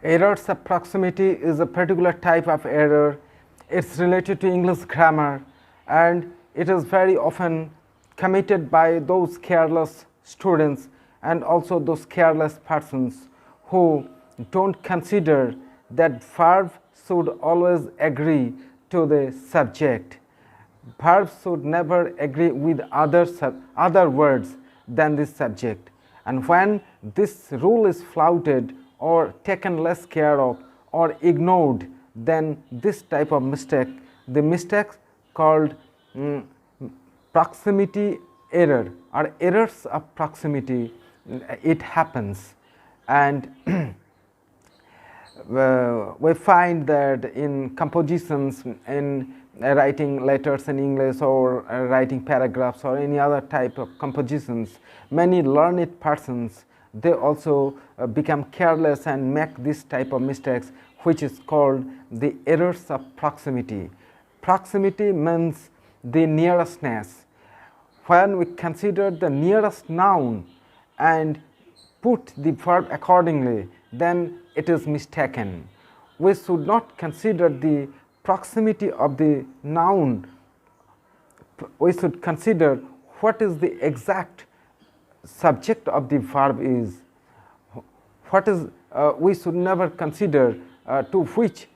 Errors of proximity is a particular type of error. It's related to English grammar, and it is very often committed by those careless students and also those careless persons who don't consider that verb should always agree to the subject. Verbs should never agree with other words than the subject. And when this rule is flouted or taken less care of or ignored, then this type of mistake, the mistake called proximity error or errors of proximity, it happens. And we find that in compositions, in writing letters in English or writing paragraphs or any other type of compositions, many learned persons, they also become careless and make this type of mistakes, which is called the errors of proximity. Proximity means the nearestness. When we consider the nearest noun and put the verb accordingly, then it is mistaken. We should not consider the proximity of the noun. We should consider what is the exact subject of the verb is. What is we should never consider to which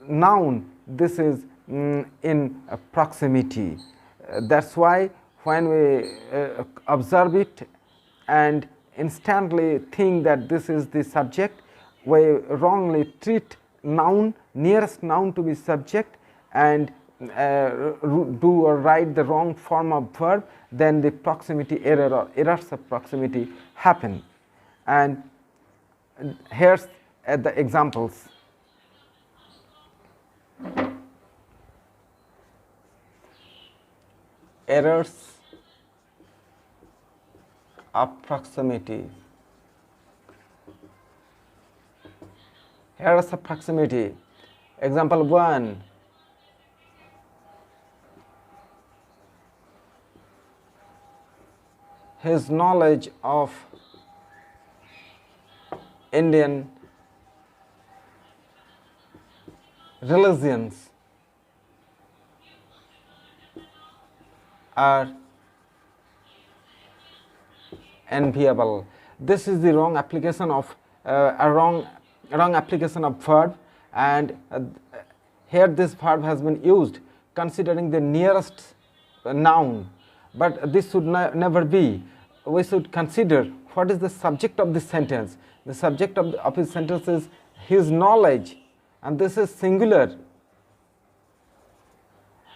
noun this is in proximity. That's why when we observe it and instantly think that this is the subject, we wrongly treat noun, nearest noun to be subject, and do or write the wrong form of verb, then the proximity error or errors of proximity happen. And here's the examples. Errors of proximity. Errors of proximity. Example 1. His knowledge of Indian religions are enviable. This is the wrong application of wrong application of verb, and here this verb has been used considering the nearest noun, but this should never be. We should consider what is the subject of this sentence. The subject of his sentence is his knowledge, and this is singular.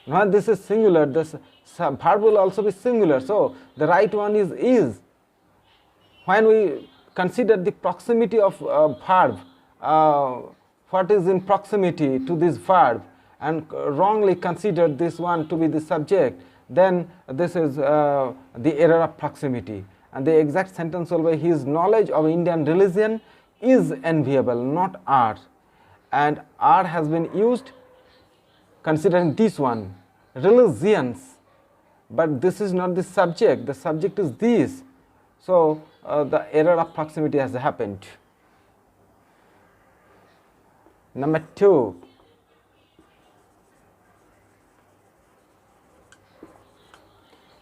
When this is singular, this verb will also be singular, so the right one is. When we consider the proximity of verb, what is in proximity to this verb, and wrongly consider this one to be the subject, then this is the error of proximity. And the exact sentence will be his knowledge of Indian religion is enviable, not are. And are has been used considering this one, religions, but this is not the subject. The subject is this. So the error of proximity has happened. Number 2.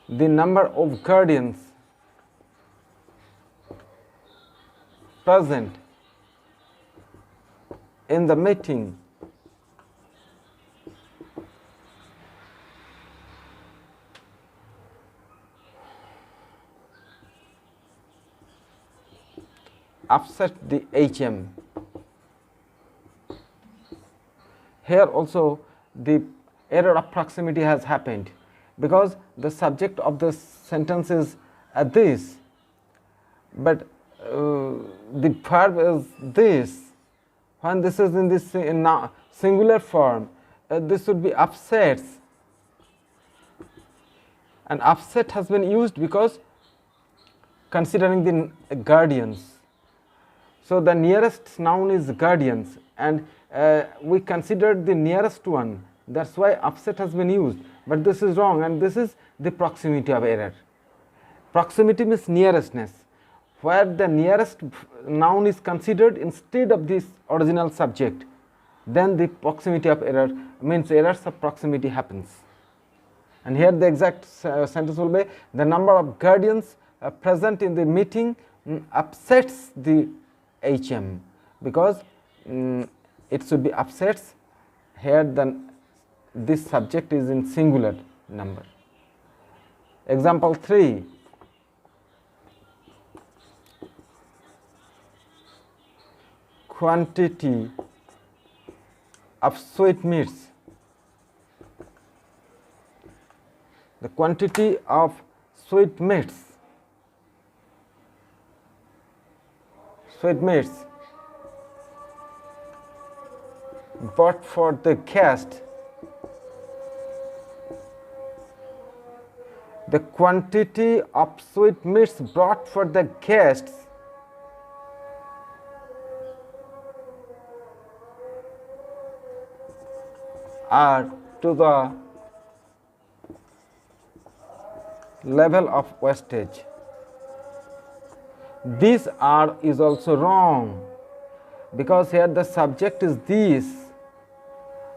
The number of guardians present in the meeting upset the HM. Here also the error of proximity has happened, because the subject of the sentence is this, but the verb is this. When this is in this singular form, this should be upsets, and upset has been used because considering the guardians. So the nearest noun is guardians, and we considered the nearest one. That's why upset has been used. But this is wrong, and this is the proximity of error. Proximity means nearestness. where the nearest noun is considered instead of this original subject, then the proximity of error means errors of proximity happens. And here the exact sentence will be, the number of guardians present in the meeting upsets the HM, because it should be upsets. Here then this subject is in singular number. Example 3. Quantity of sweetmeats. The quantity of sweetmeats bought for the guest. The quantity of sweetmeats brought for the guests are to the level of wastage. This are is also wrong, because here the subject is this,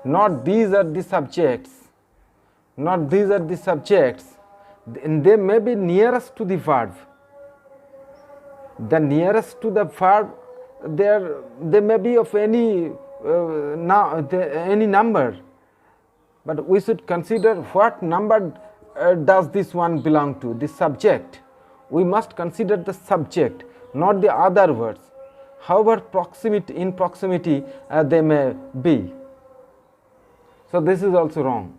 not these are the subjects, not these are the subjects, and they may be nearest to the verb. The nearest to the verb, they may be of any any number, but we should consider what number does this one belong to, the subject. We must consider the subject, not the other words, however in proximity they may be. So this is also wrong.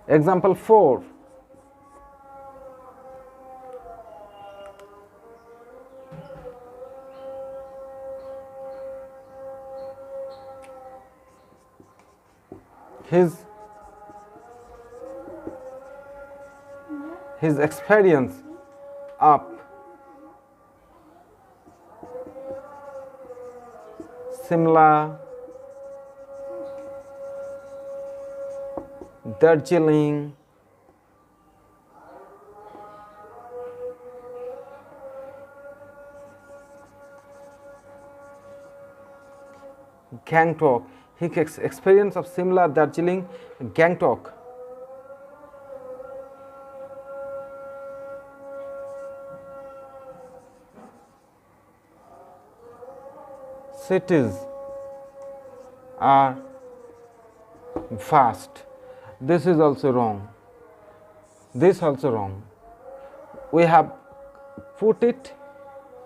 Example 4. His experience of Simla, Darjeeling, Gangtok. His experience of Simla, Darjeeling, Gangtok cities are vast. This is also wrong. This also wrong. We have put it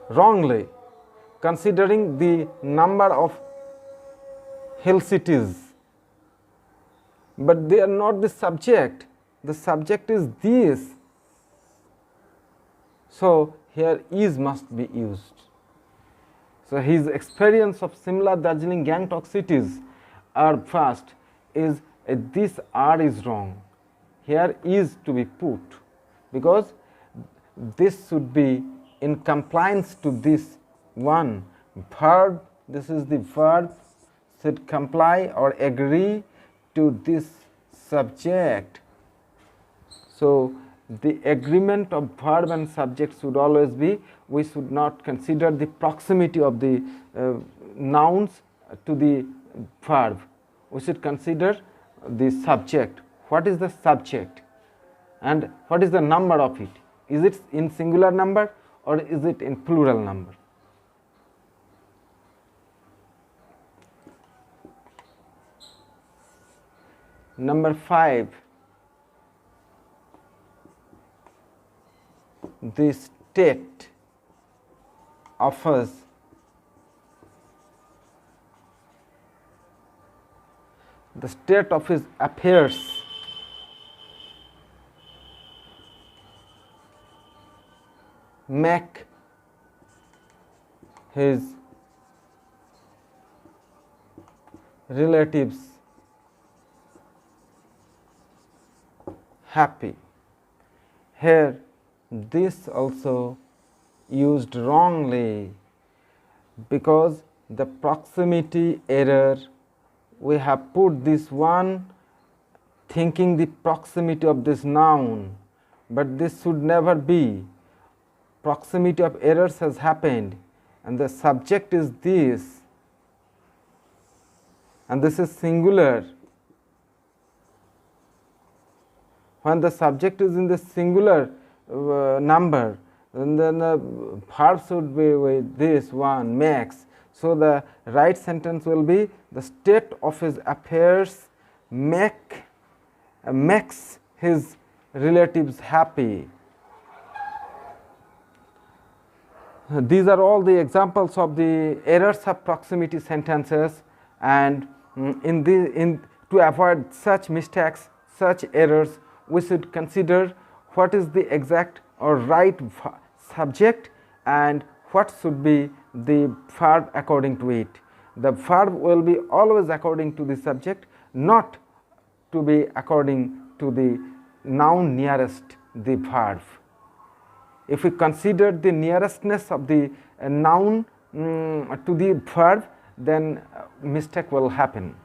wrongly, considering the number of hill cities, but they are not the subject. The subject is this. So here is must be used. So his experience of Simla, Darjeeling, Gangtok cities are vast is this R is wrong. Here is to be put, because this should be in compliance to this one verb. This is the verb should comply or agree to this subject. So the agreement of verb and subject should always be, we should not consider the proximity of the nouns to the verb. We should consider the subject. What is the subject and what is the number of it? Is it in singular number or is it in plural number? Number 5, the state offers the state of his affairs make his relatives happy. Here this also used wrongly, because the proximity error, we have put this one thinking the proximity of this noun, but this should never be. proximity of errors has happened and the subject is this and this is singular. When the subject is in the singular number, then the verb should be with this one makes. So the right sentence will be the state of his affairs makes his relatives happy. These are all the examples of the errors of proximity sentences, and to avoid such mistakes, such errors, we should consider what is the exact or right subject and what should be the verb according to it. The verb will be always according to the subject, not to be according to the noun nearest the verb. If we consider the nearestness of the noun to the verb, then mistake will happen.